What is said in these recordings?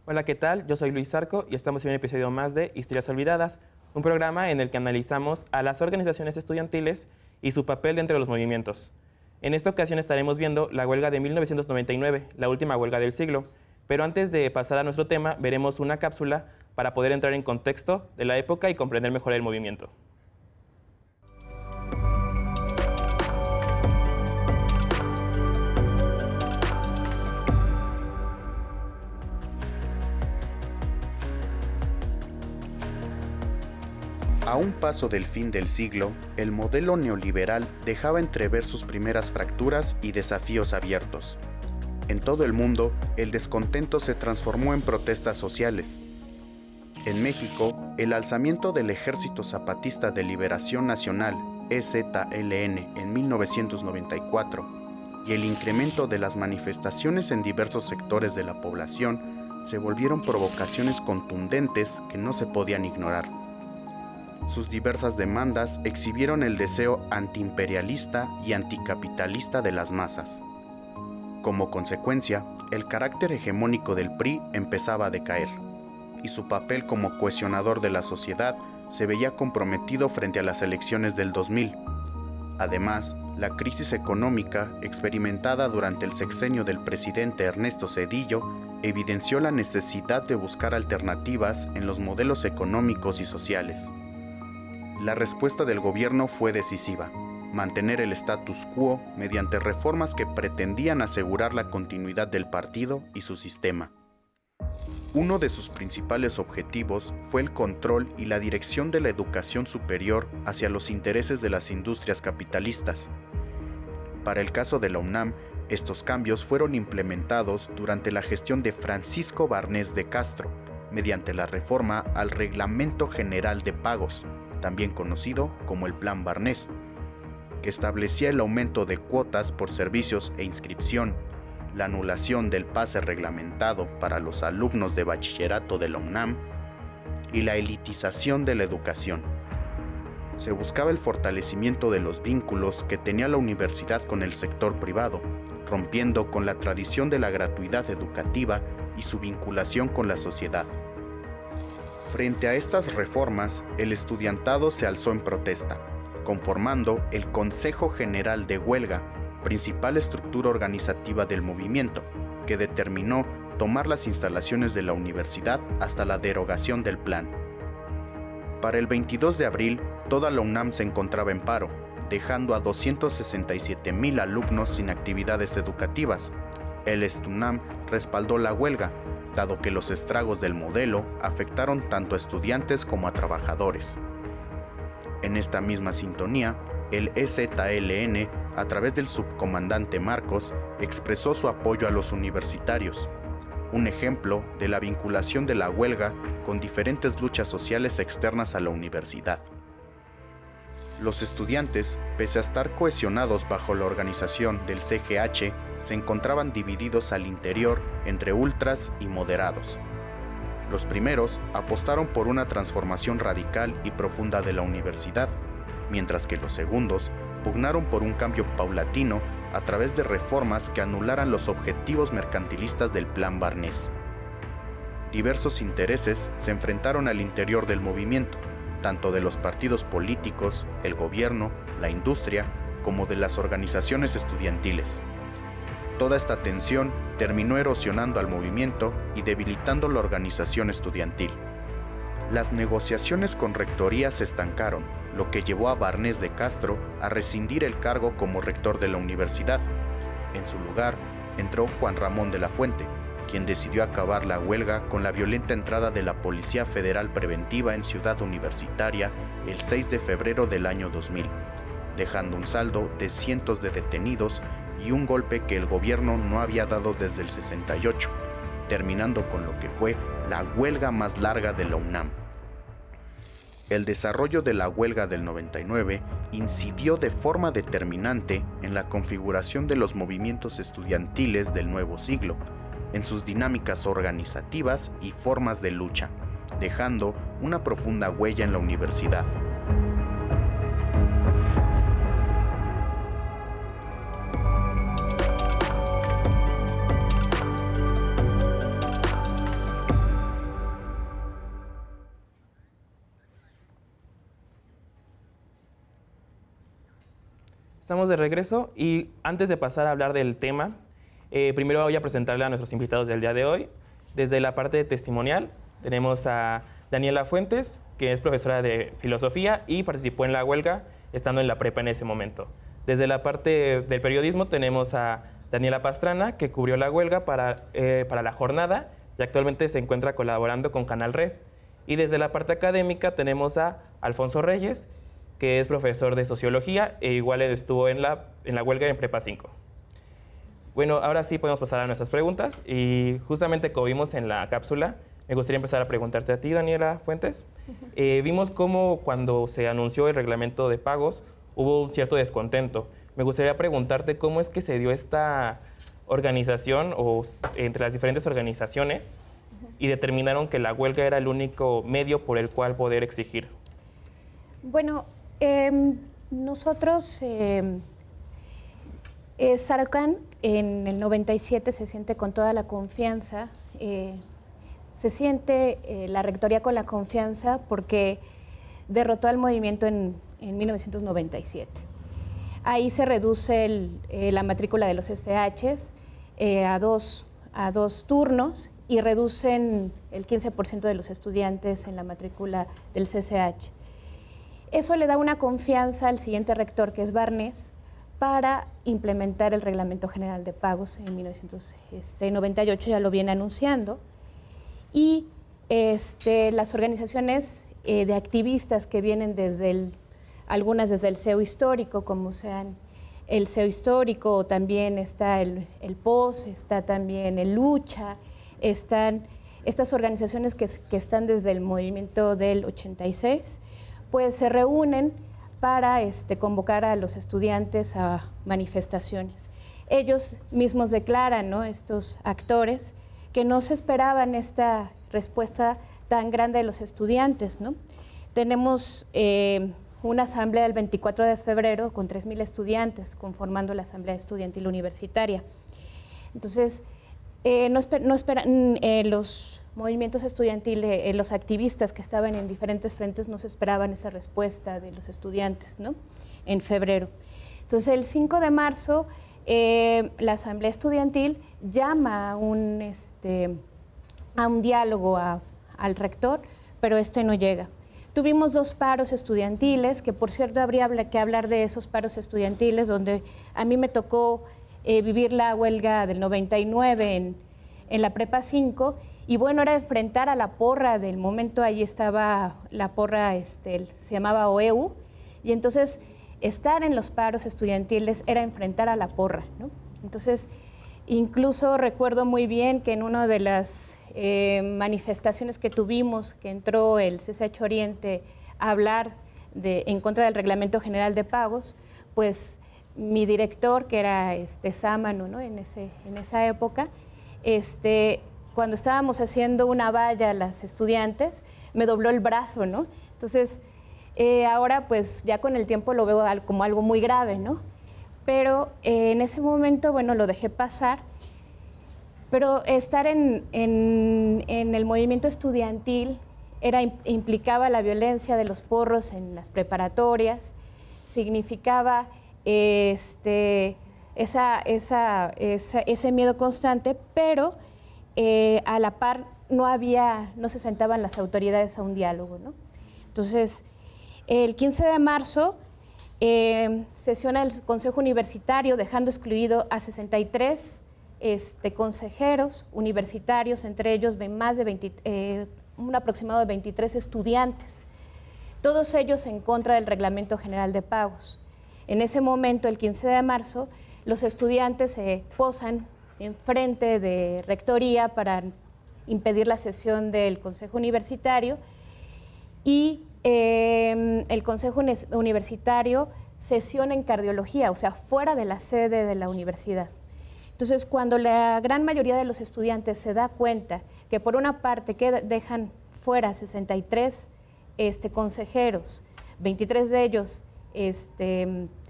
Hola, ¿qué tal? Yo soy Luis Zarco y estamos en un episodio más de Historias Olvidadas, un programa en el que analizamos a las organizaciones estudiantiles y su papel dentro de los movimientos. En esta ocasión estaremos viendo la huelga de 1999, la última huelga del siglo, pero antes de pasar a nuestro tema, veremos una cápsula para poder entrar en contexto de la época y comprender mejor el movimiento. A un paso del fin del siglo, el modelo neoliberal dejaba entrever sus primeras fracturas y desafíos abiertos. En todo el mundo, el descontento se transformó en protestas sociales. En México, el alzamiento del Ejército Zapatista de Liberación Nacional, EZLN, en 1994, y el incremento de las manifestaciones en diversos sectores de la población se volvieron provocaciones contundentes que no se podían ignorar. Sus diversas demandas exhibieron el deseo antiimperialista y anticapitalista de las masas. Como consecuencia, el carácter hegemónico del PRI empezaba a decaer, y su papel como cohesionador de la sociedad se veía comprometido frente a las elecciones del 2000. Además, la crisis económica experimentada durante el sexenio del presidente Ernesto Zedillo evidenció la necesidad de buscar alternativas en los modelos económicos y sociales. La respuesta del gobierno fue decisiva: mantener el status quo mediante reformas que pretendían asegurar la continuidad del partido y su sistema. Uno de sus principales objetivos fue el control y la dirección de la educación superior hacia los intereses de las industrias capitalistas. Para el caso de la UNAM, estos cambios fueron implementados durante la gestión de Francisco Barnés de Castro, mediante la reforma al Reglamento General de Pagos, también conocido como el Plan Barnés, que establecía el aumento de cuotas por servicios e inscripción, la anulación del pase reglamentado para los alumnos de bachillerato de la UNAM y la elitización de la educación. Se buscaba el fortalecimiento de los vínculos que tenía la universidad con el sector privado, rompiendo con la tradición de la gratuidad educativa y su vinculación con la sociedad. Frente a estas reformas, el estudiantado se alzó en protesta, conformando el Consejo General de Huelga, principal estructura organizativa del movimiento, que determinó tomar las instalaciones de la universidad hasta la derogación del plan. Para el 22 de abril, toda la UNAM se encontraba en paro, dejando a 267,000 alumnos sin actividades educativas. El ESTUNAM respaldó la huelga, dado que los estragos del modelo afectaron tanto a estudiantes como a trabajadores. En esta misma sintonía, el EZLN, a través del subcomandante Marcos, expresó su apoyo a los universitarios, un ejemplo de la vinculación de la huelga con diferentes luchas sociales externas a la universidad. Los estudiantes, pese a estar cohesionados bajo la organización del CGH, se encontraban divididos al interior entre ultras y moderados. Los primeros apostaron por una transformación radical y profunda de la universidad, mientras que los segundos pugnaron por un cambio paulatino a través de reformas que anularan los objetivos mercantilistas del Plan Barnés. Diversos intereses se enfrentaron al interior del movimiento, tanto de los partidos políticos, el gobierno, la industria, como de las organizaciones estudiantiles. Toda esta tensión terminó erosionando al movimiento y debilitando la organización estudiantil. Las negociaciones con rectoría se estancaron, lo que llevó a Barnés de Castro a rescindir el cargo como rector de la universidad. En su lugar, entró Juan Ramón de la Fuente, quien decidió acabar la huelga con la violenta entrada de la Policía Federal Preventiva en Ciudad Universitaria el 6 de febrero del año 2000, dejando un saldo de cientos de detenidos y un golpe que el gobierno no había dado desde el 68, terminando con lo que fue la huelga más larga de la UNAM. El desarrollo de la huelga del 99 incidió de forma determinante en la configuración de los movimientos estudiantiles del nuevo siglo, en sus dinámicas organizativas y formas de lucha, dejando una profunda huella en la universidad. Estamos de regreso y antes de pasar a hablar del tema, primero voy a presentarle a nuestros invitados del día de hoy. Desde la parte testimonial tenemos a Daniela Fuentes, que es profesora de filosofía y participó en la huelga estando en la prepa en ese momento. Desde la parte del periodismo tenemos a Daniela Pastrana, que cubrió la huelga para la jornada y actualmente se encuentra colaborando con Canal Red. Y desde la parte académica tenemos a Alfonso Reyes, que es profesor de sociología e igual estuvo en la huelga en Prepa 5. Bueno, ahora sí podemos pasar a nuestras preguntas y justamente como vimos en la cápsula, me gustaría empezar a preguntarte a ti, Daniela Fuentes. Vimos cómo cuando se anunció el reglamento de pagos hubo un cierto descontento. Me gustaría preguntarte cómo es que se dio esta organización o entre las diferentes organizaciones y determinaron que la huelga era el único medio por el cual poder exigir. Bueno, nosotros, Sarcan en el 97 se siente con toda la confianza, se siente la rectoría con la confianza porque derrotó al movimiento en 1997. Ahí se reduce la matrícula de los SHs a dos turnos y reducen el 15% de los estudiantes en la matrícula del CCH. Eso le da una confianza al siguiente rector, que es Barnes, para implementar el Reglamento General de Pagos en 1998, ya lo viene anunciando. Y las organizaciones de activistas que vienen algunas desde el CEO histórico, como sean el CEO histórico, o también está el POS, está también el Lucha, están estas organizaciones que están desde el movimiento del 86, pues se reúnen para convocar a los estudiantes a manifestaciones. Ellos mismos declaran, ¿no?, estos actores, que no se esperaban esta respuesta tan grande de los estudiantes, ¿no? Tenemos una asamblea el 24 de febrero con 3,000 estudiantes conformando la Asamblea Estudiantil Universitaria. Entonces, los movimientos estudiantiles, los activistas que estaban en diferentes frentes no se esperaban esa respuesta de los estudiantes, ¿no?, en febrero. Entonces, el 5 de marzo, la Asamblea Estudiantil llama a un diálogo al rector, pero no llega. Tuvimos 2 paros estudiantiles, que por cierto habría que hablar de esos paros estudiantiles, donde a mí me tocó vivir la huelga del 99 en la Prepa 5, y bueno, era enfrentar a la porra del momento. Ahí estaba la porra, se llamaba OEU, y entonces estar en los paros estudiantiles era enfrentar a la porra, ¿no? Entonces, incluso recuerdo muy bien que en una de las manifestaciones que tuvimos, que entró el CCH Oriente a hablar en contra del Reglamento General de Pagos, pues mi director, que era Sámano, ¿no?, en esa época, cuando estábamos haciendo una valla a las estudiantes, me dobló el brazo, ¿no? Entonces, ahora pues ya con el tiempo lo veo como algo muy grave, ¿no? Pero en ese momento, bueno, lo dejé pasar, pero estar en el movimiento estudiantil implicaba la violencia de los porros en las preparatorias, significaba ese miedo constante, pero a la par no se sentaban las autoridades a un diálogo, ¿no? Entonces, el 15 de marzo sesiona el Consejo Universitario, dejando excluido a 63 consejeros universitarios, entre ellos un aproximado de 23 estudiantes, todos ellos en contra del Reglamento General de Pagos. En ese momento, el 15 de marzo, los estudiantes se posan enfrente de Rectoría para impedir la sesión del Consejo Universitario, y el Consejo Universitario sesiona en cardiología, o sea, fuera de la sede de la universidad. Entonces, cuando la gran mayoría de los estudiantes se da cuenta que por una parte dejan fuera 63 consejeros, 23 de ellos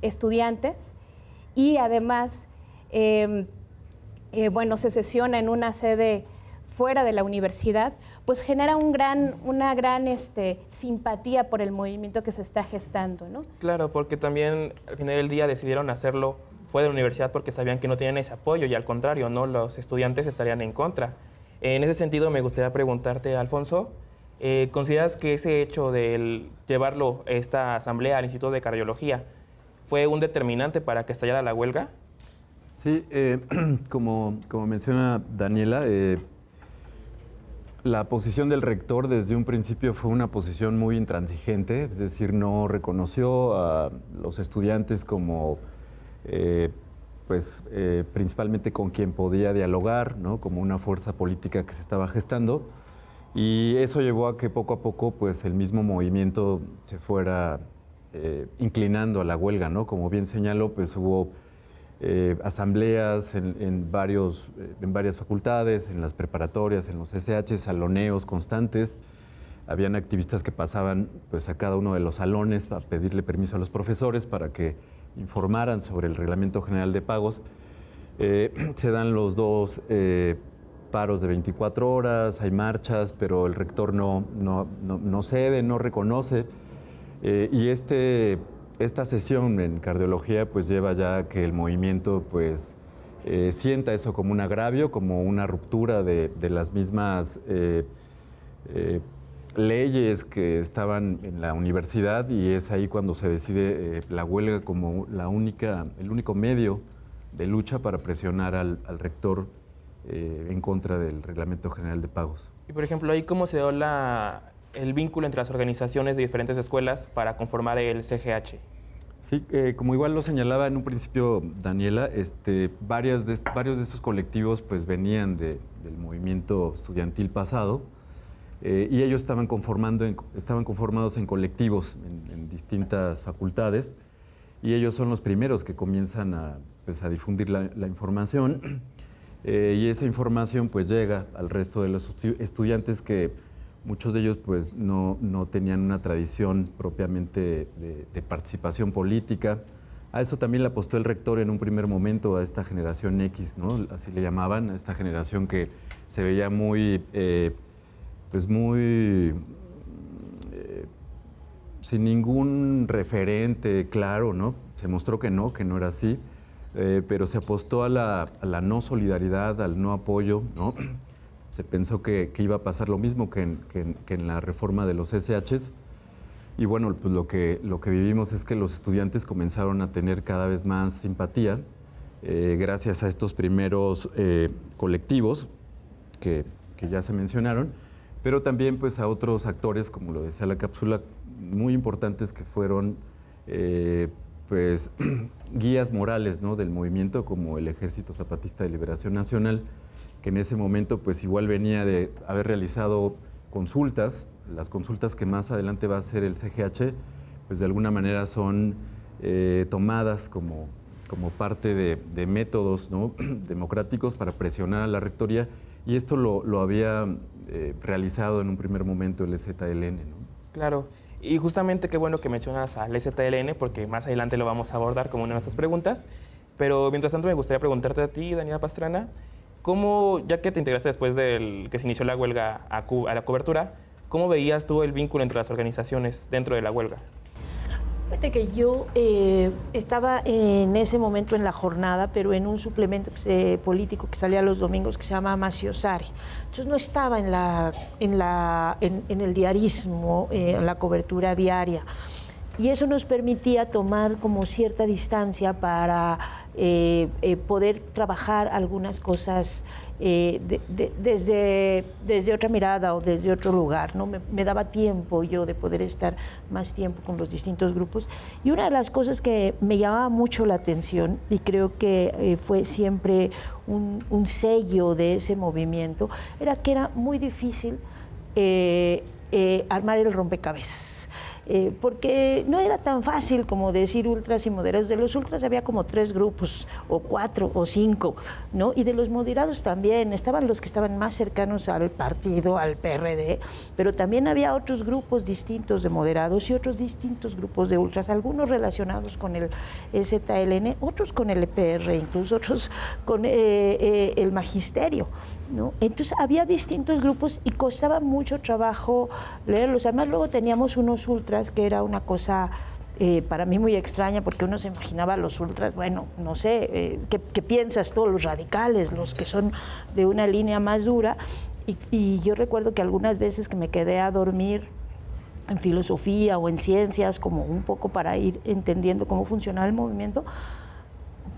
estudiantes, y además, bueno, se sesiona en una sede fuera de la universidad, pues genera una gran simpatía por el movimiento que se está gestando, ¿no? Claro, porque también al final del día decidieron hacerlo fuera de la universidad porque sabían que no tenían ese apoyo y al contrario, ¿no? Los estudiantes estarían en contra. En ese sentido, me gustaría preguntarte, Alfonso, ¿consideras que ese hecho de llevarlo esta asamblea al Instituto de Cardiología fue un determinante para que estallara la huelga? Sí, como menciona Daniela, la posición del rector desde un principio fue una posición muy intransigente, es decir, no reconoció a los estudiantes como, principalmente con quien podía dialogar, ¿no? Como una fuerza política que se estaba gestando, y eso llevó a que poco a poco, pues, el mismo movimiento se fuera inclinando a la huelga, ¿no? Como bien señaló, pues hubo asambleas en varias facultades, en las preparatorias, en los SH, saloneos constantes. Habían activistas que pasaban, pues, a cada uno de los salones a pedirle permiso a los profesores para que informaran sobre el Reglamento General de Pagos. Se dan los dos paros de 24 horas, hay marchas, pero el rector no cede, no reconoce. Y esta sesión en cardiología pues lleva ya a que el movimiento pues sienta eso como un agravio, como una ruptura de las mismas leyes que estaban en la universidad, y es ahí cuando se decide la huelga como el único medio de lucha para presionar al rector en contra del Reglamento General de Pagos. Y por ejemplo, ahí cómo se dio el vínculo entre las organizaciones de diferentes escuelas para conformar el CGH. Sí, como igual lo señalaba en un principio Daniela, varios de estos colectivos pues venían del movimiento estudiantil pasado, y ellos estaban conformados en colectivos en distintas facultades, y ellos son los primeros que comienzan a difundir la información, y esa información pues llega al resto de los estudiantes que muchos de ellos pues no tenían una tradición propiamente de participación política. A eso también le apostó el rector en un primer momento, a esta generación X, ¿no? Así le llamaban, a esta generación que se veía muy sin ningún referente claro, ¿no? Se mostró que no era así, pero se apostó a la no solidaridad, al no apoyo, ¿no? Se pensó que iba a pasar lo mismo que en la reforma de los SHs. Y bueno, pues lo que vivimos es que los estudiantes comenzaron a tener cada vez más simpatía gracias a estos primeros colectivos que ya se mencionaron, pero también pues a otros actores, como lo decía la cápsula, muy importantes que fueron guías morales, ¿no? Del movimiento, como el Ejército Zapatista de Liberación Nacional, que en ese momento pues igual venía de haber realizado consultas. Las consultas que más adelante va a hacer el CGH, pues de alguna manera son tomadas como parte de métodos, ¿no? democráticos para presionar a la rectoría, y esto lo había realizado en un primer momento el EZLN, ¿no? Claro, y justamente qué bueno que mencionas al EZLN, porque más adelante lo vamos a abordar como una de nuestras preguntas, pero mientras tanto me gustaría preguntarte a ti, Daniela Pastrana, ¿cómo, ya que te integraste después del que se inició la huelga a la cobertura, cómo veías tú el vínculo entre las organizaciones dentro de la huelga? Fíjate que yo estaba en ese momento en la jornada, pero en un suplemento político que salía los domingos que se llama Maciosari. Entonces no estaba en el diarismo, en la cobertura diaria. Y eso nos permitía tomar como cierta distancia para poder trabajar algunas cosas desde otra mirada o desde otro lugar, ¿no? Me daba tiempo yo de poder estar más tiempo con los distintos grupos. Y una de las cosas que me llamaba mucho la atención, y creo que fue siempre un sello de ese movimiento, era que era muy difícil armar el rompecabezas. porque no era tan fácil como decir ultras y moderados. De los ultras había como 3 grupos, o 4 o 5, ¿no? Y de los moderados también, estaban los que estaban más cercanos al partido, al PRD, pero también había otros grupos distintos de moderados y otros distintos grupos de ultras, algunos relacionados con el EZLN, otros con el EPR, incluso otros con el magisterio, ¿no? Entonces había distintos grupos y costaba mucho trabajo leerlos. Además luego teníamos unos ultras que era una cosa para mí muy extraña, porque uno se imaginaba a los ultras, bueno, no sé, ¿qué piensas todos los radicales, los que son de una línea más dura? Y yo recuerdo que algunas veces que me quedé a dormir en filosofía o en ciencias, como un poco para ir entendiendo cómo funcionaba el movimiento,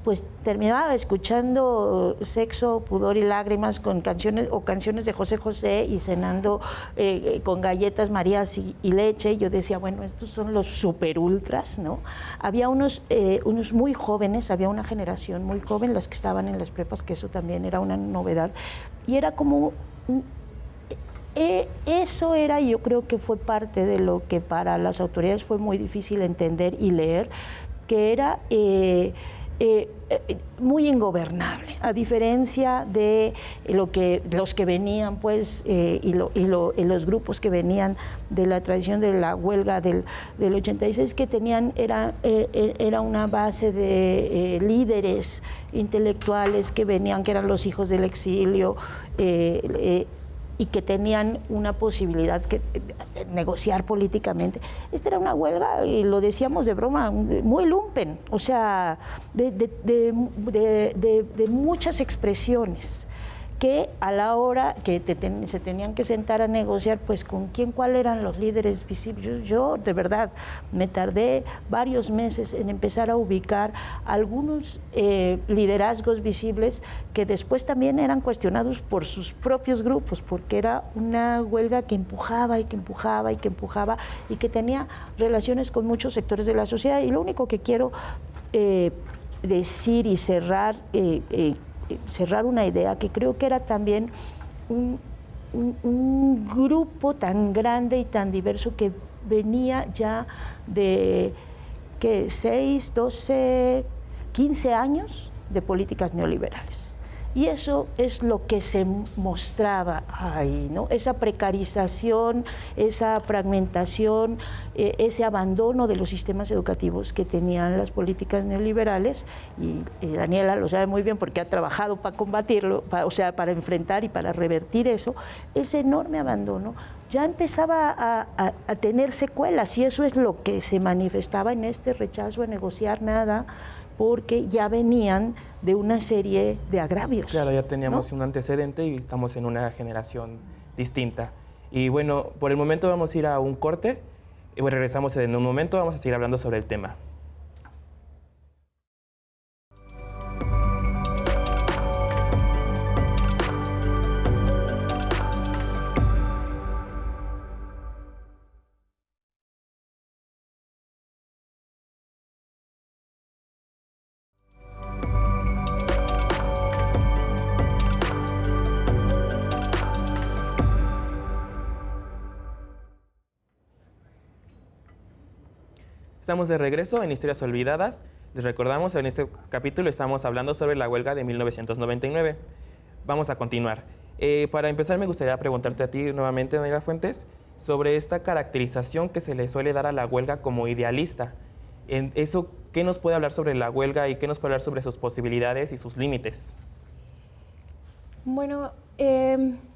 pues terminaba escuchando Sexo, Pudor y Lágrimas con canciones de José José y cenando con galletas Marías y leche. Y yo decía, bueno, estos son los super ultras, ¿no? Había unos muy jóvenes, había una generación muy joven, las que estaban en las prepas, que eso también era una novedad. Y era como... eso era, yo creo que fue parte de lo que para las autoridades fue muy difícil entender y leer, que era... muy ingobernable, a diferencia de los que venían, pues, y los grupos que venían de la tradición de la huelga del 86, que tenían, era una base de líderes intelectuales que venían, que eran los hijos del exilio, y que tenían una posibilidad de negociar políticamente. Esta era una huelga, y lo decíamos de broma, muy lumpen, o sea, de muchas expresiones, que a la hora que se tenían que sentar a negociar, pues con quién, cuáles eran los líderes visibles. Yo de verdad me tardé varios meses en empezar a ubicar algunos liderazgos visibles que después también eran cuestionados por sus propios grupos, porque era una huelga que empujaba y que empujaba y que empujaba y que tenía relaciones con muchos sectores de la sociedad. Y lo único que quiero decir y cerrar una idea, que creo que era también un grupo tan grande y tan diverso, que venía ya de 6, 12, 15 años de políticas neoliberales. Y eso es lo que se mostraba ahí, ¿no? Esa precarización, esa fragmentación, ese abandono de los sistemas educativos que tenían las políticas neoliberales, y Daniela lo sabe muy bien porque ha trabajado para combatirlo, para enfrentar y para revertir eso. Ese enorme abandono ya empezaba a tener secuelas, y eso es lo que se manifestaba en este rechazo a negociar nada, porque ya venían de una serie de agravios. Claro, ya teníamos, ¿no?, un antecedente, y estamos en una generación distinta. Y bueno, por el momento vamos a ir a un corte, y bueno, regresamos en un momento, vamos a seguir hablando sobre el tema. Estamos de regreso en Historias Olvidadas. Les recordamos, en este capítulo estamos hablando sobre la huelga de 1999. Vamos a continuar. Para empezar, me gustaría preguntarte a ti nuevamente, Daniela Fuentes, sobre esta caracterización que se le suele dar a la huelga como idealista. ¿Qué nos puede hablar sobre la huelga y qué nos puede hablar sobre sus posibilidades y sus límites? Bueno,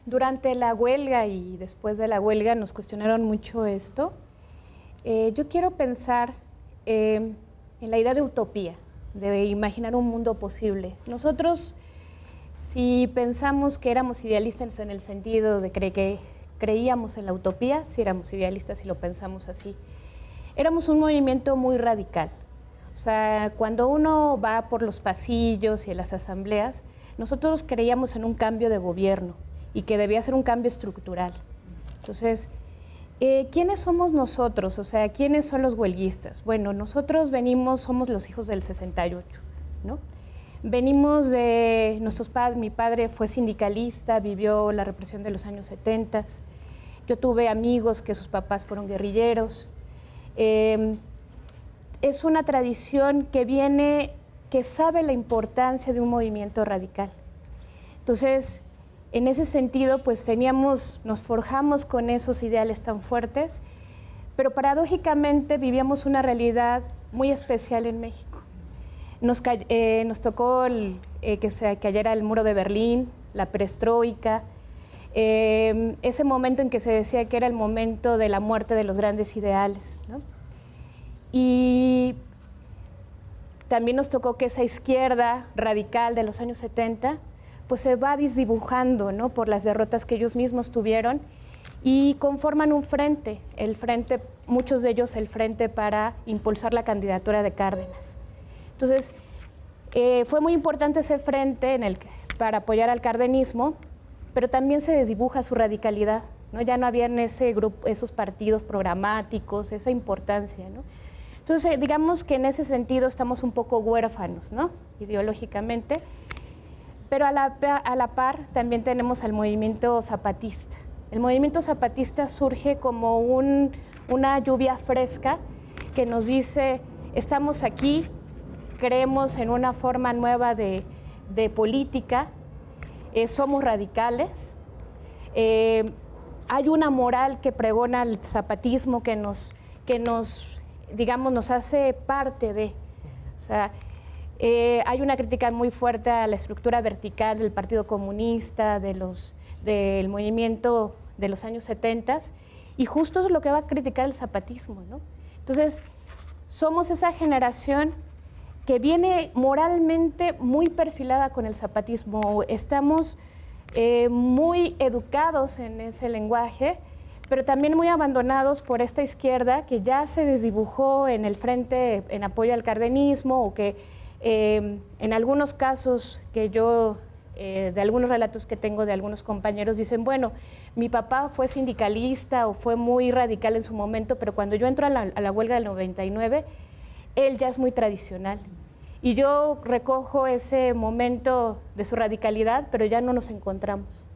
durante la huelga y después de la huelga nos cuestionaron mucho esto. Yo quiero pensar en la idea de utopía, de imaginar un mundo posible. Nosotros, si pensamos que éramos idealistas en el sentido de que creíamos en la utopía, si éramos idealistas y lo pensamos así, éramos un movimiento muy radical. O sea, cuando uno va por los pasillos y en las asambleas, nosotros creíamos en un cambio de gobierno y que debía ser un cambio estructural. Entonces, ¿quiénes somos nosotros? O sea, ¿quiénes son los huelguistas? Bueno, nosotros somos los hijos del 68, ¿no? Venimos de nuestros padres. Mi padre fue sindicalista, vivió la represión de los años 70. Yo tuve amigos que sus papás fueron guerrilleros. Es una tradición que sabe la importancia de un movimiento radical. Entonces, en ese sentido, pues nos forjamos con esos ideales tan fuertes, pero paradójicamente vivíamos una realidad muy especial en México. Nos tocó que se cayera el muro de Berlín, la perestroika, ese momento en que se decía que era el momento de la muerte de los grandes ideales, ¿no? Y también nos tocó que esa izquierda radical de los años 70 pues se va desdibujando, ¿no?, por las derrotas que ellos mismos tuvieron y conforman un frente, muchos de ellos el frente para impulsar la candidatura de Cárdenas. Entonces, fue muy importante ese frente para apoyar al cardenismo, pero también se desdibuja su radicalidad, ¿no? Ya no había en ese grupo, esos partidos programáticos, esa importancia, ¿no? Entonces, digamos que en ese sentido estamos un poco huérfanos, ¿no?, ideológicamente. Pero a la par también tenemos al movimiento zapatista. El movimiento zapatista surge como una lluvia fresca que nos dice, estamos aquí, creemos en una forma nueva de política, somos radicales, hay una moral que pregona el zapatismo que nos hace parte de, o sea, hay una crítica muy fuerte a la estructura vertical del Partido Comunista, del movimiento de los años 70, y justo es lo que va a criticar el zapatismo, ¿no? Entonces, somos esa generación que viene moralmente muy perfilada con el zapatismo. Estamos muy educados en ese lenguaje, pero también muy abandonados por esta izquierda que ya se desdibujó en el frente en apoyo al cardenismo, o que en algunos casos que yo, de algunos relatos que tengo de algunos compañeros, dicen, bueno, mi papá fue sindicalista o fue muy radical en su momento, pero cuando yo entro a la huelga del 99, él ya es muy tradicional. Y yo recojo ese momento de su radicalidad, pero ya no nos encontramos.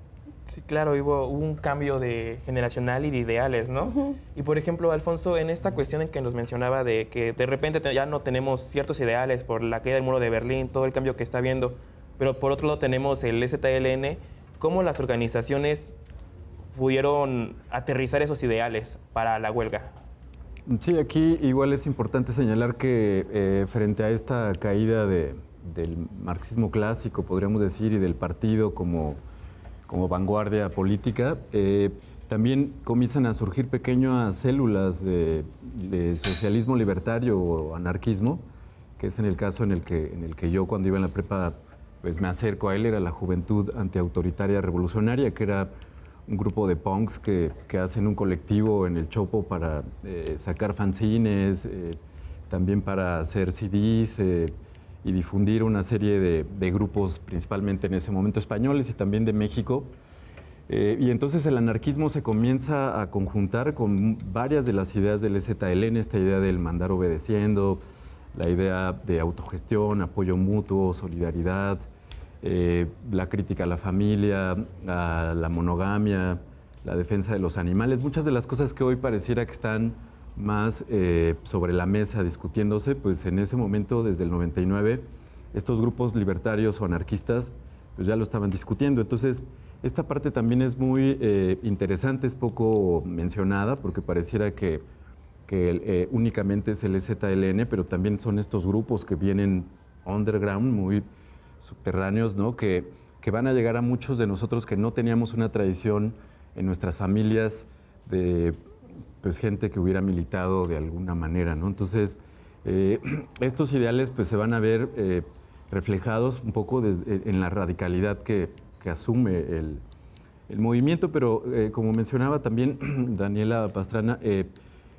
Sí, claro, hubo un cambio generacional y de ideales, ¿no? Uh-huh. Y por ejemplo, Alfonso, en esta cuestión en que nos mencionaba de que de repente ya no tenemos ciertos ideales por la caída del muro de Berlín, todo el cambio que está habiendo, pero por otro lado tenemos el EZLN, ¿cómo las organizaciones pudieron aterrizar esos ideales para la huelga? Sí, aquí igual es importante señalar que frente a esta caída del marxismo clásico, podríamos decir, y del partido como vanguardia política, también comienzan a surgir pequeñas células de socialismo libertario o anarquismo, que es en el caso en el que yo, cuando iba en la prepa, pues me acerco a él. Era la Juventud Antiautoritaria Revolucionaria, que era un grupo de punks que hacen un colectivo en el Chopo para sacar fanzines, también para hacer CDs, y difundir una serie de grupos, principalmente en ese momento españoles y también de México. Y entonces el anarquismo se comienza a conjuntar con varias de las ideas del EZLN, esta idea del mandar obedeciendo, la idea de autogestión, apoyo mutuo, solidaridad, la crítica a la familia, a la monogamia, la defensa de los animales, muchas de las cosas que hoy pareciera que están más sobre la mesa discutiéndose, pues en ese momento, desde el 99, estos grupos libertarios o anarquistas pues ya lo estaban discutiendo. Entonces, esta parte también es muy interesante, es poco mencionada, porque pareciera que únicamente es el EZLN, pero también son estos grupos que vienen underground, muy subterráneos, ¿no? Que van a llegar a muchos de nosotros que no teníamos una tradición en nuestras familias de pues gente que hubiera militado de alguna manera, ¿no? Entonces, estos ideales pues se van a ver reflejados un poco en la radicalidad que asume el movimiento, pero como mencionaba también Daniela Pastrana,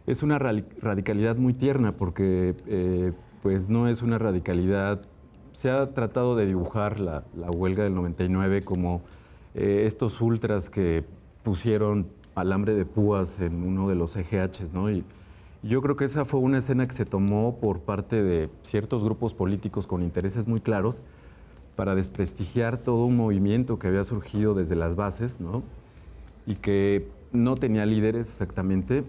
es una radicalidad muy tierna, porque pues no es una radicalidad. Se ha tratado de dibujar la huelga del 99 como estos ultras que pusieron alambre de púas en uno de los EGHs, ¿no? Y yo creo que esa fue una escena que se tomó por parte de ciertos grupos políticos con intereses muy claros para desprestigiar todo un movimiento que había surgido desde las bases, ¿no? Y que no tenía líderes exactamente,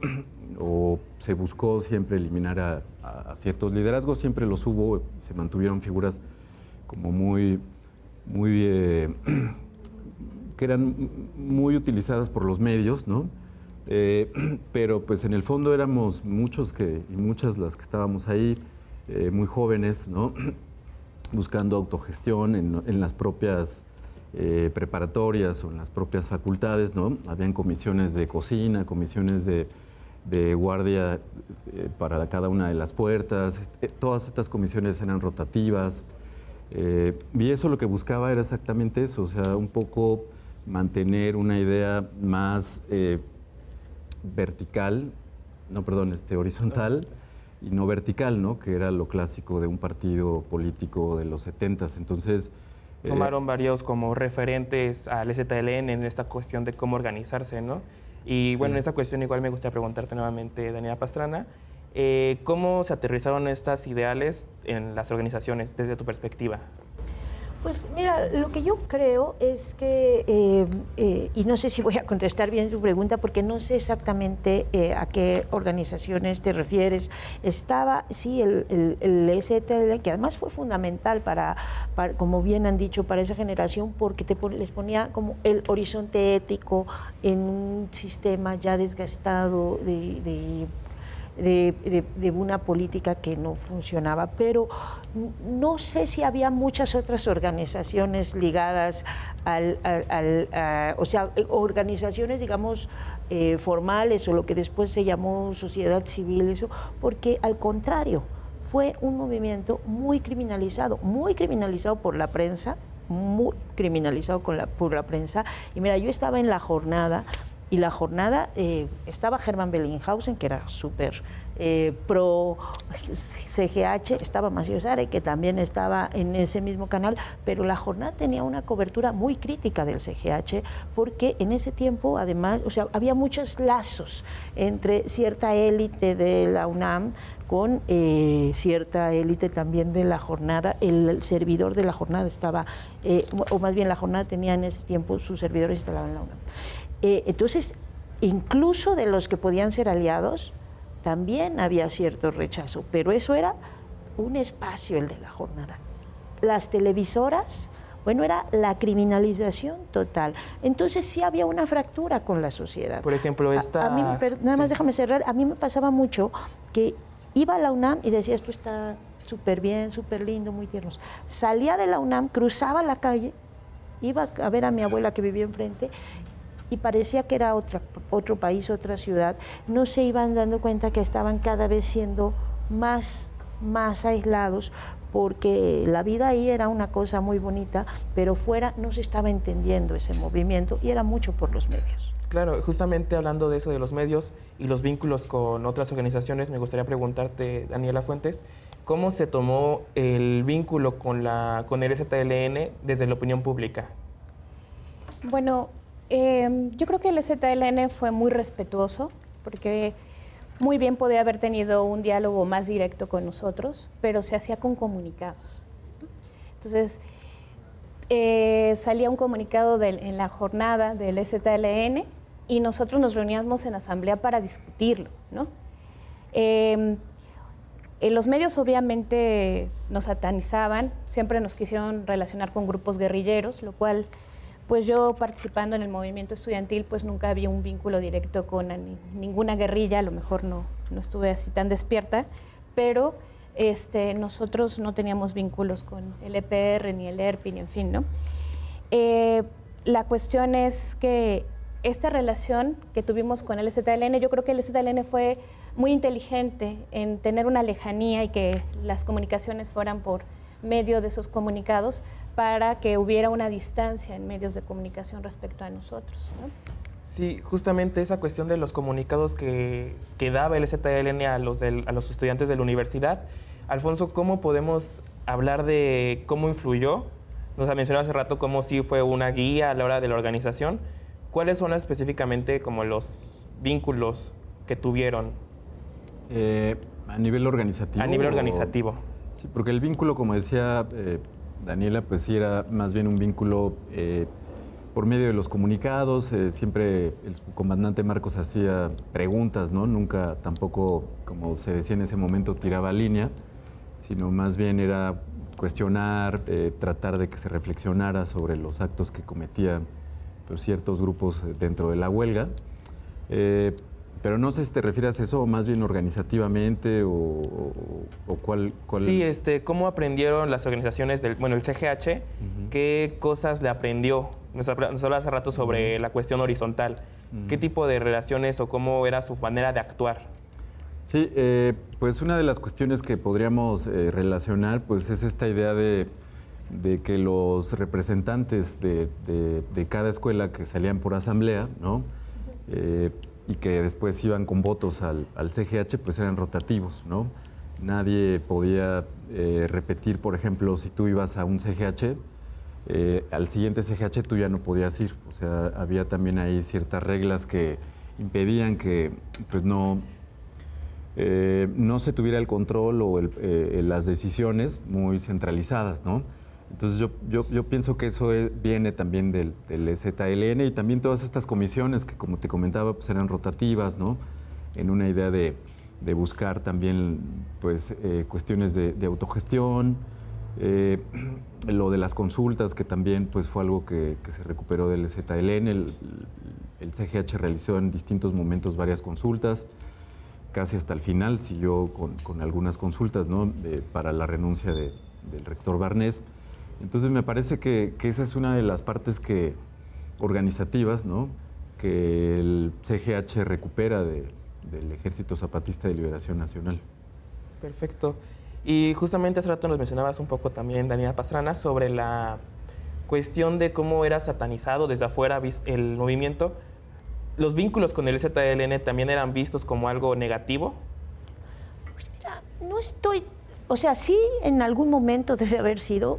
o se buscó siempre eliminar a ciertos liderazgos, siempre los hubo, se mantuvieron figuras como muy que eran muy utilizadas por los medios, ¿no? Pero pues en el fondo éramos muchos y muchas las que estábamos ahí, muy jóvenes, ¿no? Buscando autogestión en las propias preparatorias o en las propias facultades, ¿no? Habían comisiones de cocina, comisiones de guardia para cada una de las puertas. Todas estas comisiones eran rotativas. Y eso lo que buscaba era exactamente eso, o sea, un poco mantener una idea más horizontal y no vertical, ¿no? Que era lo clásico de un partido político de los 70s. Entonces, tomaron varios como referentes al EZLN en esta cuestión de cómo organizarse, ¿no? Y bueno, en esta cuestión igual me gustaría preguntarte nuevamente, Daniela Pastrana, ¿cómo se aterrizaron estas ideales en las organizaciones desde tu perspectiva? Pues mira, lo que yo creo es que, y no sé si voy a contestar bien tu pregunta porque no sé exactamente a qué organizaciones te refieres. Estaba, sí, el EZLN, que además fue fundamental para, como bien han dicho, para esa generación, porque les ponía como el horizonte ético en un sistema ya desgastado de una política que no funcionaba, pero no sé si había muchas otras organizaciones ligadas o sea, organizaciones, digamos, formales o lo que después se llamó sociedad civil, eso, porque al contrario, fue un movimiento muy criminalizado por la prensa, muy criminalizado por la prensa. Y mira, yo estaba en la jornada, y la jornada estaba Hermann Bellinghausen, que era súper pro CGH, estaba Macio Sare, que también estaba en ese mismo canal, pero la jornada tenía una cobertura muy crítica del CGH, porque en ese tiempo, además, o sea, había muchos lazos entre cierta élite de la UNAM con cierta élite también de la jornada. El servidor de la jornada estaba, o más bien la jornada tenía en ese tiempo sus servidores instalados en la UNAM. Entonces, incluso de los que podían ser aliados, también había cierto rechazo, pero eso era un espacio, el de la jornada. Las televisoras, bueno, era la criminalización total. Entonces sí había una fractura con la sociedad. Por ejemplo, nada más déjame cerrar, a mí me pasaba mucho que iba a la UNAM y decía, esto está súper bien, súper lindo, muy tiernos. Salía de la UNAM, cruzaba la calle, iba a ver a mi abuela que vivía enfrente, y parecía que era otro país, otra ciudad. No se iban dando cuenta que estaban cada vez siendo más aislados, porque la vida ahí era una cosa muy bonita, pero fuera no se estaba entendiendo ese movimiento, y era mucho por los medios. Claro, justamente hablando de eso, de los medios y los vínculos con otras organizaciones, me gustaría preguntarte, Daniela Fuentes, ¿cómo se tomó el vínculo con el EZLN desde la opinión pública? Bueno, yo creo que el EZLN fue muy respetuoso, porque muy bien podía haber tenido un diálogo más directo con nosotros, pero se hacía con comunicados. Entonces, salía un comunicado en la jornada del EZLN y nosotros nos reuníamos en asamblea para discutirlo, ¿no? Los medios obviamente nos satanizaban, siempre nos quisieron relacionar con grupos guerrilleros, lo cual, pues yo participando en el movimiento estudiantil, pues nunca había un vínculo directo con ninguna guerrilla, a lo mejor no estuve así tan despierta, pero nosotros no teníamos vínculos con el EPR, ni el ERPI, ni en fin, ¿no? La cuestión es que esta relación que tuvimos con el EZLN, yo creo que el EZLN fue muy inteligente en tener una lejanía y que las comunicaciones fueran por medio de esos comunicados para que hubiera una distancia en medios de comunicación respecto a nosotros, ¿no? Sí, justamente esa cuestión de los comunicados que daba el EZLN a los estudiantes de la universidad. Alfonso, ¿cómo podemos hablar de cómo influyó? Nos ha mencionado hace rato cómo sí fue una guía a la hora de la organización. ¿Cuáles son específicamente como los vínculos que tuvieron? A nivel organizativo. A nivel organizativo. Sí, porque el vínculo, como decía Daniela, pues sí era más bien un vínculo por medio de los comunicados, siempre el comandante Marcos hacía preguntas, ¿no? Nunca tampoco, como se decía en ese momento, tiraba línea, sino más bien era cuestionar, tratar de que se reflexionara sobre los actos que cometían pues, ciertos grupos dentro de la huelga. Pero no sé si te refieres a eso, o más bien organizativamente, o cuál... Sí, ¿cómo aprendieron las organizaciones el CGH? ¿Qué cosas le aprendió? Nos hablaba hace rato sobre la cuestión horizontal. ¿Qué tipo de relaciones o cómo era su manera de actuar? Sí, pues una de las cuestiones que podríamos relacionar pues es esta idea de que los representantes de cada escuela que salían por asamblea, ¿no? Y que después iban con votos al CGH, pues eran rotativos, ¿no? Nadie podía repetir, por ejemplo, si tú ibas a un CGH, al siguiente CGH tú ya no podías ir. O sea, había también ahí ciertas reglas que impedían que pues no se tuviera el control o las decisiones muy centralizadas, ¿no? Entonces yo pienso que eso viene también del EZLN y también todas estas comisiones que, como te comentaba, pues eran rotativas, ¿no? En una idea de buscar también pues, cuestiones de autogestión, lo de las consultas, que también pues, fue algo que se recuperó del EZLN. El CGH realizó en distintos momentos varias consultas, casi hasta el final siguió con algunas consultas, ¿no? Para la renuncia del rector Barnés. Entonces me parece que esa es una de las partes organizativas, ¿no? Que el CGH recupera del Ejército Zapatista de Liberación Nacional. Perfecto. Y justamente hace rato nos mencionabas un poco también, Daniela Pastrana, sobre la cuestión de cómo era satanizado desde afuera el movimiento. ¿Los vínculos con el EZLN también eran vistos como algo negativo? Pues mira, no estoy... O sea, sí, en algún momento debe haber sido,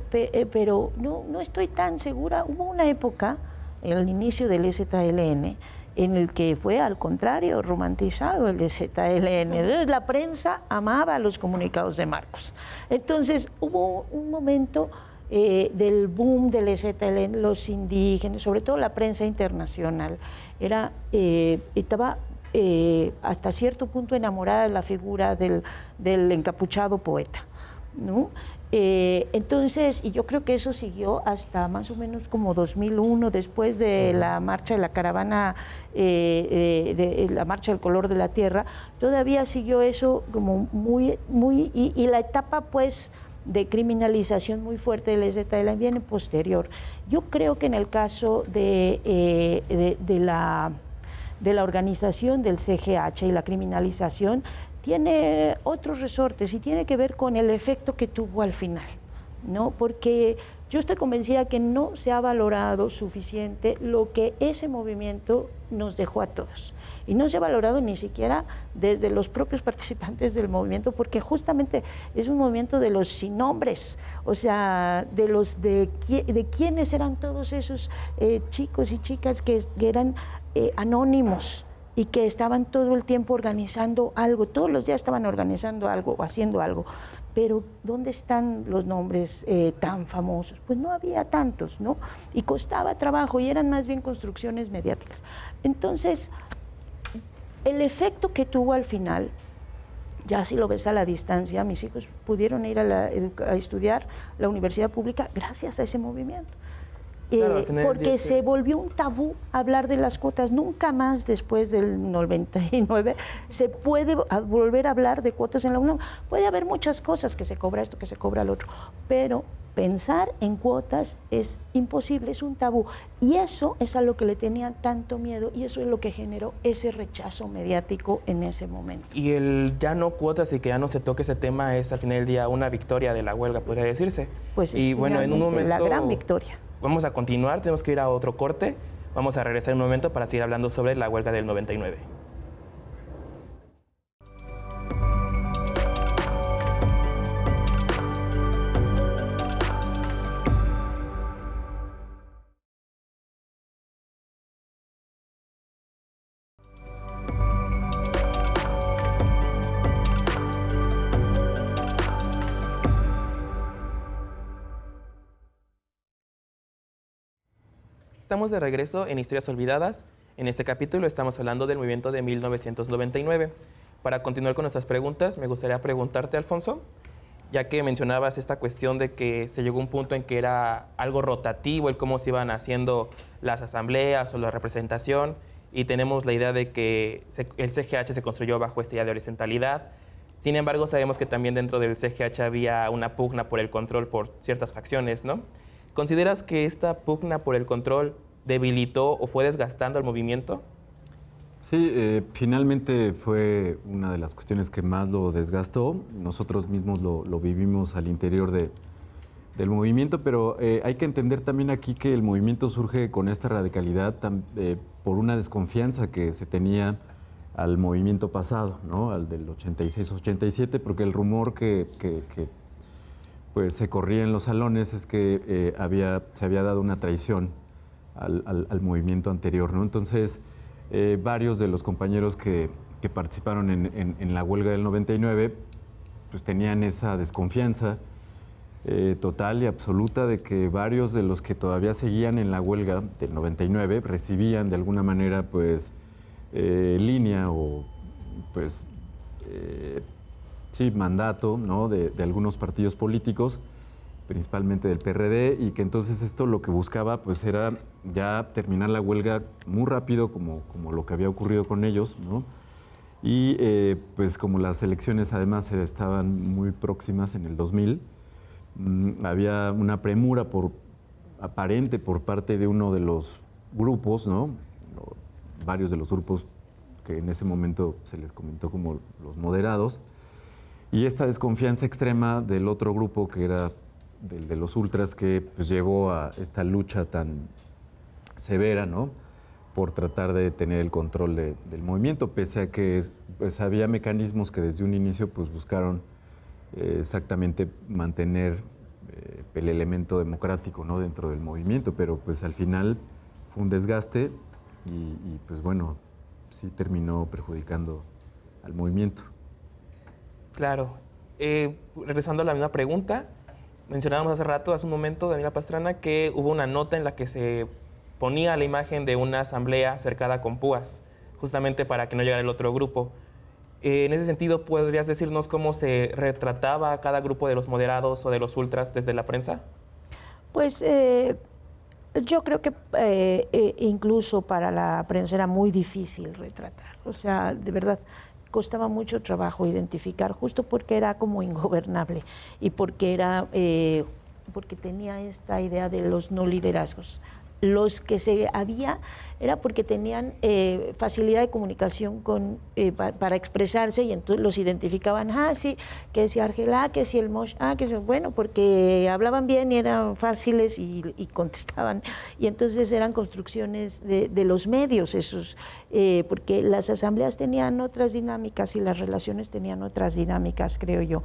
pero no estoy tan segura. Hubo una época, en el inicio del EZLN, en el que fue, al contrario, romantizado el EZLN. Entonces, la prensa amaba los comunicados de Marcos. Entonces, hubo un momento del boom del EZLN, los indígenas, sobre todo la prensa internacional, estaba hasta cierto punto enamorada de la figura del encapuchado poeta, ¿no? Entonces, y yo creo que eso siguió hasta más o menos como 2001, después de la marcha de la caravana, de la marcha del color de la tierra, todavía siguió eso como muy, y la etapa pues de criminalización muy fuerte del EZLN viene posterior. Yo creo que en el caso de la organización del CGH y la criminalización tiene otros resortes y tiene que ver con el efecto que tuvo al final, ¿no? Porque yo estoy convencida que no se ha valorado suficiente lo que ese movimiento nos dejó a todos. Y no se ha valorado ni siquiera desde los propios participantes del movimiento, porque justamente es un movimiento de los sin nombres, o sea, de quiénes eran todos esos chicos y chicas que eran anónimos y que estaban todo el tiempo organizando algo, todos los días estaban organizando algo o haciendo algo. Pero ¿dónde están los nombres tan famosos? Pues no había tantos, ¿no? Y costaba trabajo y eran más bien construcciones mediáticas. Entonces, el efecto que tuvo al final, ya si lo ves a la distancia, mis hijos pudieron ir a estudiar la universidad pública gracias a ese movimiento. Claro, porque se volvió un tabú hablar de las cuotas. Nunca más después del 99 se puede volver a hablar de cuotas en la UNAM. Puede haber muchas cosas, que se cobra esto, que se cobra lo otro, pero pensar en cuotas es imposible, es un tabú. Y eso es a lo que le tenían tanto miedo y eso es lo que generó ese rechazo mediático en ese momento. Y el ya no cuotas y que ya no se toque ese tema es al final del día una victoria de la huelga, podría decirse. Pues y bueno, en un momento la gran victoria. Vamos a continuar, tenemos que ir a otro corte. Vamos a regresar en un momento para seguir hablando sobre la huelga del 99. Estamos de regreso en Historias Olvidadas. En este capítulo estamos hablando del movimiento de 1999. Para continuar con nuestras preguntas, me gustaría preguntarte, Alfonso, ya que mencionabas esta cuestión de que se llegó a un punto en que era algo rotativo el cómo se iban haciendo las asambleas o la representación, y tenemos la idea de que el CGH se construyó bajo esta idea de horizontalidad. Sin embargo, sabemos que también dentro del CGH había una pugna por el control por ciertas facciones, ¿no? ¿Consideras que esta pugna por el control debilitó o fue desgastando el movimiento? Sí, finalmente fue una de las cuestiones que más lo desgastó. Nosotros mismos lo vivimos al interior del movimiento, pero hay que entender también aquí que el movimiento surge con esta radicalidad por una desconfianza que se tenía al movimiento pasado, ¿no? Al del 86-87, porque el rumor que pues, se corría en los salones es que se había dado una traición al movimiento anterior, ¿no? Entonces, varios de los compañeros que participaron en la huelga del 99 pues tenían esa desconfianza total y absoluta de que varios de los que todavía seguían en la huelga del 99 recibían de alguna manera pues línea o pues sí, mandato, ¿no? de algunos partidos políticos, principalmente del PRD, y que entonces esto lo que buscaba pues era ya terminar la huelga muy rápido, como lo que había ocurrido con ellos, ¿no? Y pues como las elecciones además estaban muy próximas en el 2000, había una premura aparente por parte de uno de los grupos, ¿no? Varios de los grupos que en ese momento se les comentó como los moderados, y esta desconfianza extrema del otro grupo que era del de los ultras, que pues llevó a esta lucha tan severa, ¿no? Por tratar de tener el control del movimiento, pese a que pues, había mecanismos que desde un inicio pues, buscaron exactamente mantener el elemento democrático, ¿no? Dentro del movimiento, pero pues al final fue un desgaste y pues bueno, sí terminó perjudicando al movimiento. Claro. Regresando a la misma pregunta, mencionábamos hace un momento, Daniela Pastrana, que hubo una nota en la que se ponía la imagen de una asamblea cercada con púas, justamente para que no llegara el otro grupo. En ese sentido, ¿podrías decirnos cómo se retrataba a cada grupo de los moderados o de los ultras desde la prensa? Pues yo creo que incluso para la prensa era muy difícil retratar. O sea, de verdad, costaba mucho trabajo identificar, justo porque era como ingobernable y porque porque tenía esta idea de los no liderazgos. Los que había era porque tenían facilidad de comunicación para expresarse, y entonces los identificaban, sí, que si Argelá, que si el Mosh, que si, bueno, porque hablaban bien y eran fáciles y contestaban, y entonces eran construcciones de los medios esos, porque las asambleas tenían otras dinámicas y las relaciones tenían otras dinámicas, creo yo.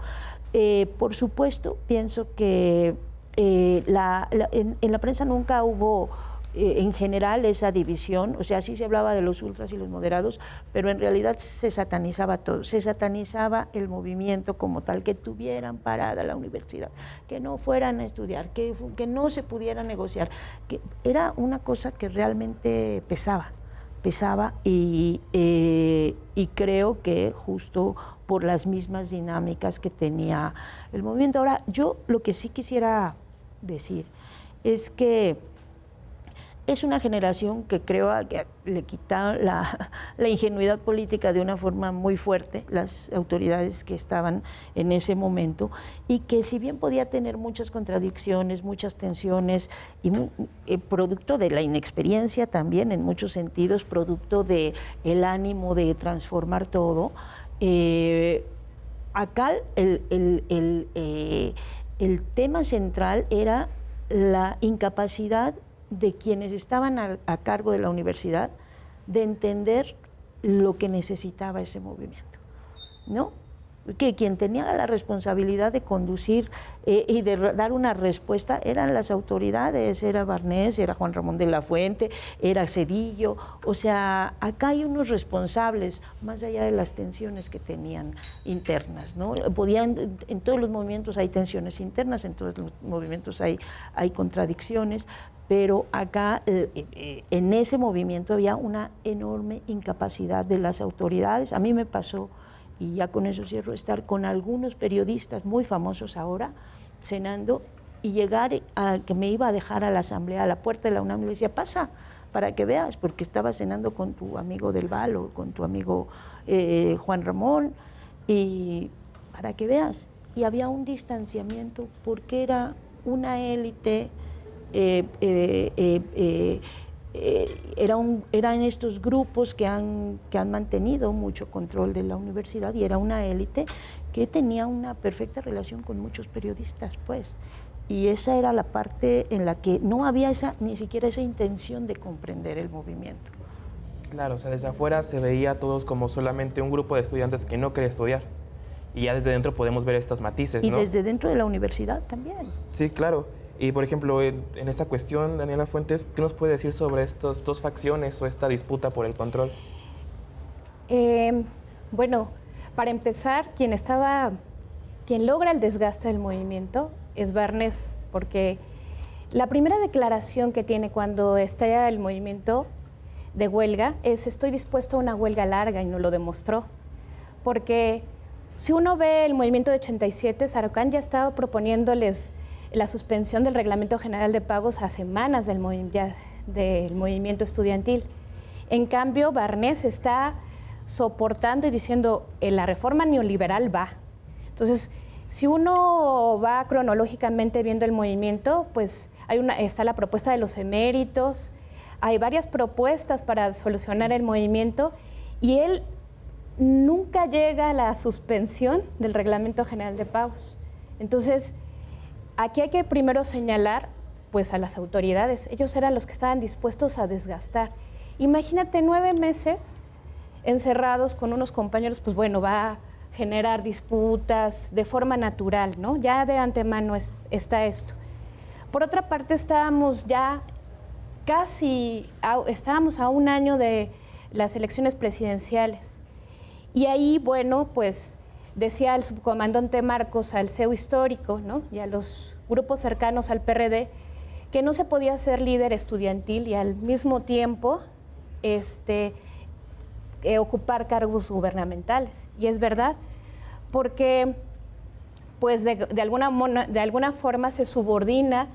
Por supuesto, pienso que en la prensa nunca hubo en general esa división, o sea, sí se hablaba de los ultras y los moderados, pero en realidad se satanizaba todo, se satanizaba el movimiento como tal, que tuvieran parada la universidad, que no fueran a estudiar, que no se pudiera negociar, que era una cosa que realmente pesaba y creo que justo por las mismas dinámicas que tenía el movimiento. Ahora, yo lo que sí quisiera decir es que es una generación que creo que le quitaron la ingenuidad política de una forma muy fuerte, las autoridades que estaban en ese momento, y que si bien podía tener muchas contradicciones, muchas tensiones, y producto de la inexperiencia también en muchos sentidos, producto del ánimo de transformar todo, acá el tema central era la incapacidad de quienes estaban a cargo de la universidad de entender lo que necesitaba ese movimiento, ¿no? que quien tenía la responsabilidad de conducir y de dar una respuesta eran las autoridades, era Barnés, era Juan Ramón de la Fuente, era Cedillo. O sea, acá hay unos responsables, más allá de las tensiones que tenían internas, ¿no? En todos los movimientos hay tensiones internas, en todos los movimientos hay contradicciones, pero acá en ese movimiento había una enorme incapacidad de las autoridades. A mí me pasó, y ya con eso cierro, estar con algunos periodistas muy famosos ahora, cenando, y llegar a que me iba a dejar a la asamblea, a la puerta de la UNAM, y le decía, pasa, para que veas, porque estaba cenando con tu amigo Del Val o con tu amigo Juan Ramón, y para que veas. Y había un distanciamiento, porque era una élite, eran estos grupos que han mantenido mucho control de la universidad, y era una élite que tenía una perfecta relación con muchos periodistas, pues. Y esa era la parte en la que no había ni siquiera esa intención de comprender el movimiento. Claro, o sea, desde afuera se veía a todos como solamente un grupo de estudiantes que no quería estudiar. Y ya desde dentro podemos ver estos matices, ¿no? Y desde dentro de la universidad también. Sí, claro. Y, por ejemplo, en esta cuestión, Daniela Fuentes, ¿qué nos puede decir sobre estas dos facciones o esta disputa por el control? Bueno, para empezar, quien logra el desgaste del movimiento es Barnés, porque la primera declaración que tiene cuando estalla el movimiento de huelga es: estoy dispuesto a una huelga larga, y no lo demostró. Porque si uno ve el movimiento de 87, Sarucán ya estaba proponiéndoles la suspensión del Reglamento General de Pagos a semanas del movimiento estudiantil. En cambio, Barnés está soportando y diciendo la reforma neoliberal va. Entonces, si uno va cronológicamente viendo el movimiento, pues está la propuesta de los eméritos, hay varias propuestas para solucionar el movimiento, y él nunca llega a la suspensión del Reglamento General de Pagos. Entonces, aquí hay que primero señalar pues a las autoridades. Ellos eran los que estaban dispuestos a desgastar. Imagínate 9 meses encerrados con unos compañeros, pues bueno, va a generar disputas de forma natural, ¿no? Ya de antemano está esto. Por otra parte, estábamos a un año de las elecciones presidenciales. Y ahí, bueno, pues decía el subcomandante Marcos al CEU histórico, ¿no?, y a los grupos cercanos al PRD, que no se podía ser líder estudiantil y al mismo tiempo ocupar cargos gubernamentales. Y es verdad, porque pues de alguna forma se subordina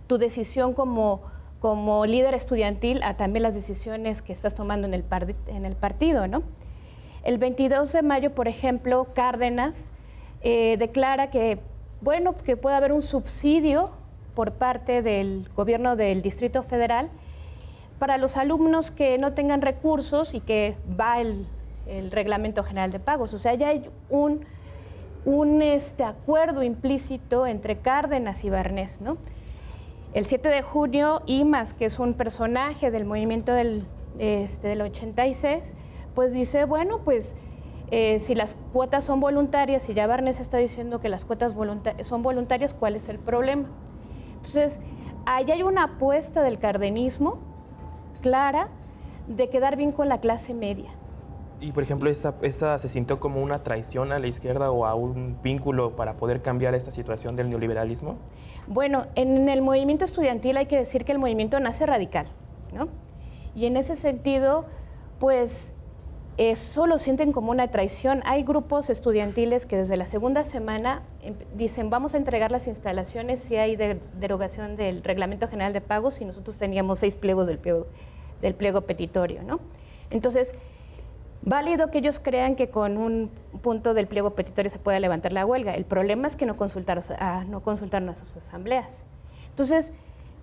tu decisión como líder estudiantil a también las decisiones que estás tomando en el partido, ¿no? El 22 de mayo, por ejemplo, Cárdenas declara que puede haber un subsidio por parte del gobierno del Distrito Federal para los alumnos que no tengan recursos y que va el Reglamento General de Pagos. O sea, ya hay un acuerdo implícito entre Cárdenas y Barnés, ¿no? El 7 de junio, Imas, que es un personaje del movimiento del 86, pues dice, bueno, pues si las cuotas son voluntarias, si ya Barnés está diciendo que las cuotas son voluntarias, ¿cuál es el problema? Entonces, ahí hay una apuesta del cardenismo clara de quedar bien con la clase media. Y, por ejemplo, ¿esa se sintió como una traición a la izquierda o a un vínculo para poder cambiar esta situación del neoliberalismo? Bueno, en el movimiento estudiantil hay que decir que el movimiento nace radical, ¿no? Y en ese sentido, pues, eso lo sienten como una traición. Hay grupos estudiantiles que desde la segunda semana dicen, vamos a entregar las instalaciones si hay derogación del Reglamento General de Pagos, y nosotros teníamos 6 pliegos del pliego petitorio, ¿no? Entonces, válido que ellos crean que con un punto del pliego petitorio se pueda levantar la huelga. El problema es que no consultaron a sus asambleas. Entonces,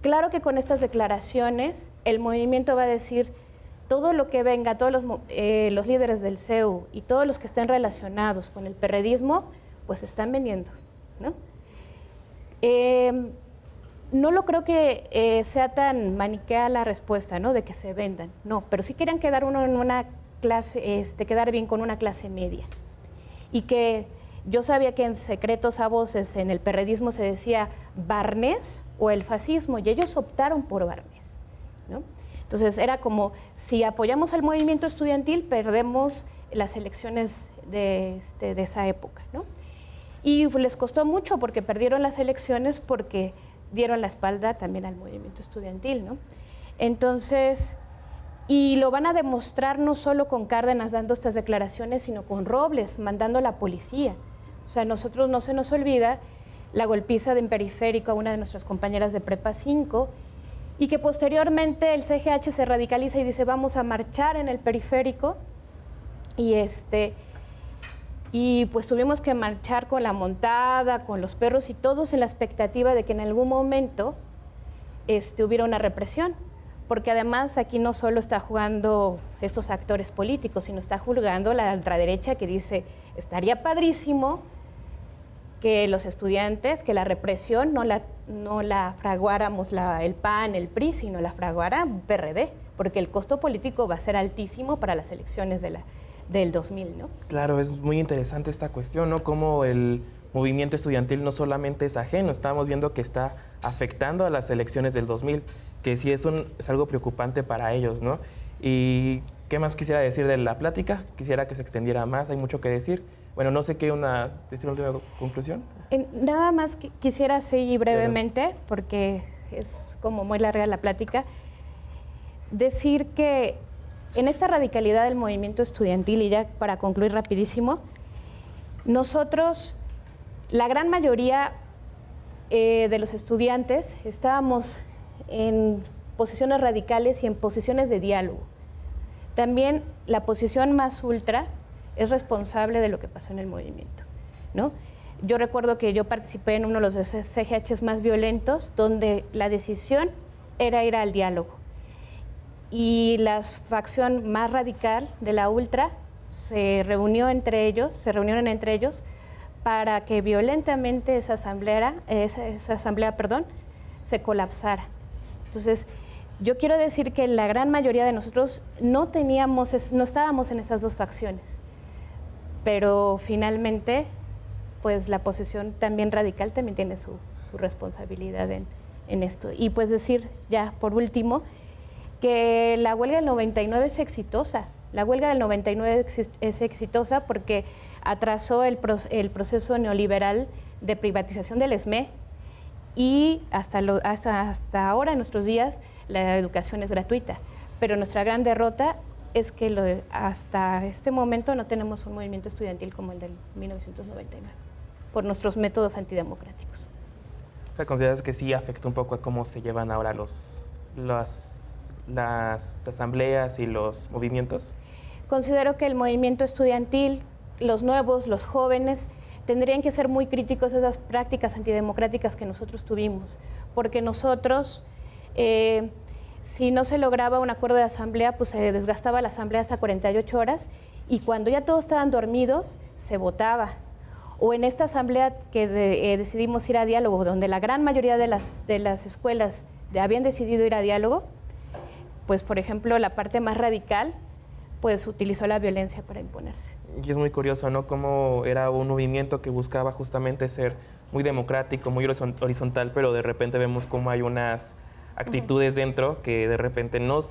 claro que con estas declaraciones el movimiento va a decir todo lo que venga, todos los líderes del CEU y todos los que estén relacionados con el perredismo, pues están vendiendo, ¿no? No lo creo que sea tan maniquea la respuesta, ¿no?, de que se vendan. No, pero sí querían quedar uno en una clase, quedar bien con una clase media. Y que Yo sabía que en secretos a voces en el perredismo se decía Barnés o el fascismo, y ellos optaron por Barnés, ¿no? Entonces era como, si apoyamos al movimiento estudiantil, perdemos las elecciones de esa época, ¿no? Y les costó mucho porque perdieron las elecciones porque dieron la espalda también al movimiento estudiantil, ¿no? Entonces, y lo van a demostrar no solo con Cárdenas dando estas declaraciones, sino con Robles, mandando a la policía. O sea, nosotros no se nos olvida la golpiza en Periférico a una de nuestras compañeras de Prepa 5, y que posteriormente el CGH se radicaliza y dice, vamos a marchar en el Periférico, y pues tuvimos que marchar con la montada, con los perros y todos en la expectativa de que en algún momento hubiera una represión, porque además aquí no solo está jugando estos actores políticos, sino está jugando la ultraderecha que dice, estaría padrísimo que los estudiantes, que la represión no la fraguáramos el PAN, el PRI, sino la fraguara PRD, porque el costo político va a ser altísimo para las elecciones del 2000, ¿no? Claro, es muy interesante esta cuestión, ¿no? Cómo el movimiento estudiantil no solamente es ajeno, estamos viendo que está afectando a las elecciones del 2000, que sí es algo preocupante para ellos, ¿no? Y ¿qué más quisiera decir de la plática? Quisiera que se extendiera más, hay mucho que decir. Bueno, no sé decir una última conclusión. Nada más quisiera seguir brevemente, porque es como muy larga la plática, decir que en esta radicalidad del movimiento estudiantil, y ya para concluir rapidísimo, nosotros, la gran mayoría de los estudiantes, estábamos en posiciones radicales y en posiciones de diálogo. También la posición más ultra es responsable de lo que pasó en el movimiento, ¿no? Yo recuerdo que yo participé en uno de los CGHs más violentos, donde la decisión era ir al diálogo. Y la facción más radical de la ultra se reunieron entre ellos para que violentamente esa asamblea se colapsara. Entonces, yo quiero decir que la gran mayoría de nosotros no estábamos en esas dos facciones, pero finalmente, pues la posición también radical también tiene su responsabilidad en esto. Y pues decir, ya por último, que la huelga del 99 es exitosa. La huelga del 99 es exitosa porque atrasó el proceso neoliberal de privatización del ESME, y hasta ahora, en nuestros días, la educación es gratuita. Pero nuestra gran derrota es que hasta este momento no tenemos un movimiento estudiantil como el del 1999, por nuestros métodos antidemocráticos. O sea, ¿consideras que sí afecta un poco a cómo se llevan ahora las asambleas y los movimientos? Considero que el movimiento estudiantil, los nuevos, los jóvenes, tendrían que ser muy críticos de esas prácticas antidemocráticas que nosotros tuvimos, porque nosotros, si no se lograba un acuerdo de asamblea, pues se desgastaba la asamblea hasta 48 horas, y cuando ya todos estaban dormidos, se votaba. O en esta asamblea que decidimos ir a diálogo, donde la gran mayoría de las escuelas habían decidido ir a diálogo, pues, por ejemplo, la parte más radical, pues, utilizó la violencia para imponerse. Y es muy curioso, ¿no? Cómo era un movimiento que buscaba justamente ser muy democrático, muy horizontal, pero de repente vemos cómo hay unas actitudes dentro que de repente no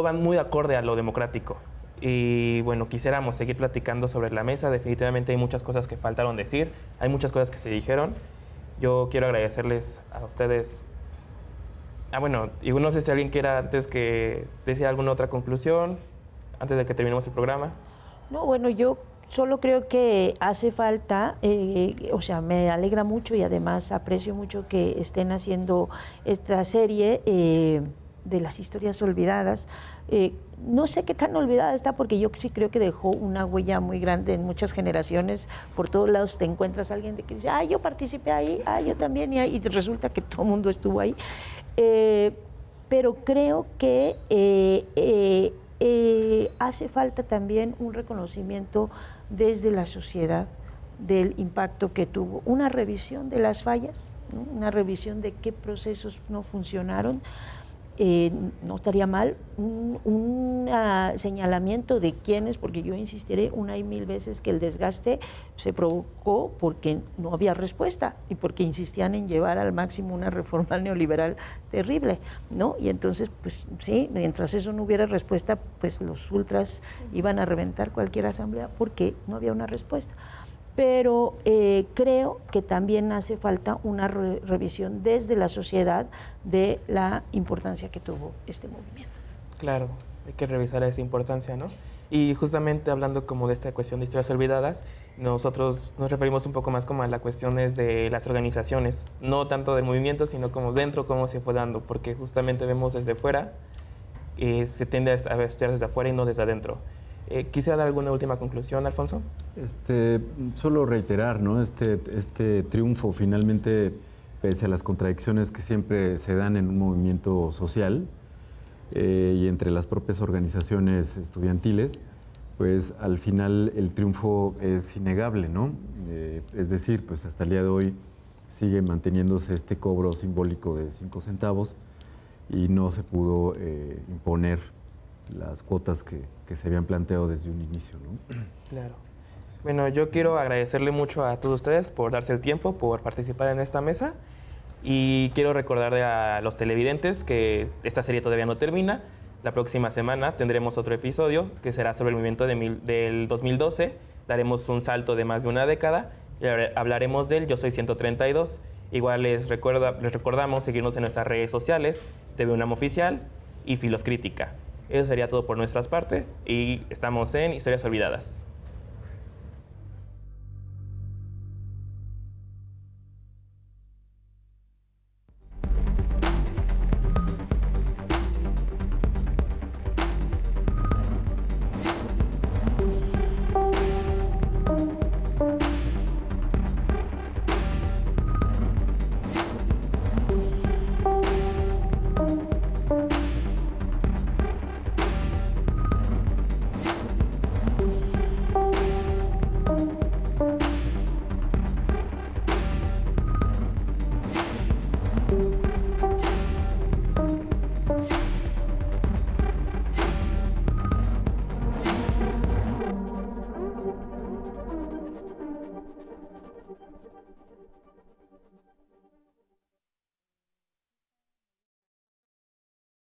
van muy acorde a lo democrático. Y bueno, quisiéramos seguir platicando sobre la mesa. Definitivamente hay muchas cosas que faltaron decir, hay muchas cosas que se dijeron. Yo quiero agradecerles a ustedes. Bueno, y no sé si alguien quiera antes que decir alguna otra conclusión, antes de que terminemos el programa. No, bueno, yo solo creo que hace falta, me alegra mucho y además aprecio mucho que estén haciendo esta serie de las historias olvidadas. No sé qué tan olvidada está, porque yo sí creo que dejó una huella muy grande en muchas generaciones. Por todos lados te encuentras a alguien de que dice, yo participé ahí, yo también, y resulta que todo el mundo estuvo ahí. Pero creo que hace falta también un reconocimiento desde la sociedad del impacto que tuvo, una revisión de las fallas, ¿no? Una revisión de qué procesos no funcionaron. No estaría mal un un señalamiento de quiénes, porque yo insistiré una y mil veces que el desgaste se provocó porque no había respuesta y porque insistían en llevar al máximo una reforma neoliberal terrible, ¿no? Y entonces, pues sí, mientras eso no hubiera respuesta, pues los ultras iban a reventar cualquier asamblea porque no había una respuesta. Pero creo que también hace falta una revisión desde la sociedad de la importancia que tuvo este movimiento. Claro, hay que revisar esa importancia, ¿no? Y justamente hablando como de esta cuestión de historias olvidadas, nosotros nos referimos un poco más como a las cuestiones de las organizaciones, no tanto del movimiento, sino como dentro, cómo se fue dando, porque justamente vemos desde fuera, se tiende a estudiar desde afuera y no desde adentro. ¿Quisiera dar alguna última conclusión, Alfonso? Solo reiterar, ¿no? Este triunfo finalmente, pese a las contradicciones que siempre se dan en un movimiento social y entre las propias organizaciones estudiantiles, pues al final el triunfo es innegable, ¿no? Es decir, pues hasta el día de hoy sigue manteniéndose este cobro simbólico de 5 centavos y no se pudo imponer las cuotas que se habían planteado desde un inicio, ¿no? Claro. Bueno, yo quiero agradecerle mucho a todos ustedes por darse el tiempo, por participar en esta mesa, y quiero recordarle a los televidentes que esta serie todavía no termina. La próxima semana tendremos otro episodio que será sobre el movimiento del 2012. Daremos un salto de más de una década y hablaremos del Yo Soy 132. Igual les recordamos seguirnos en nuestras redes sociales, TV UNAM Oficial y Filoscrítica. Eso sería todo por nuestras partes y estamos en Historias Olvidadas.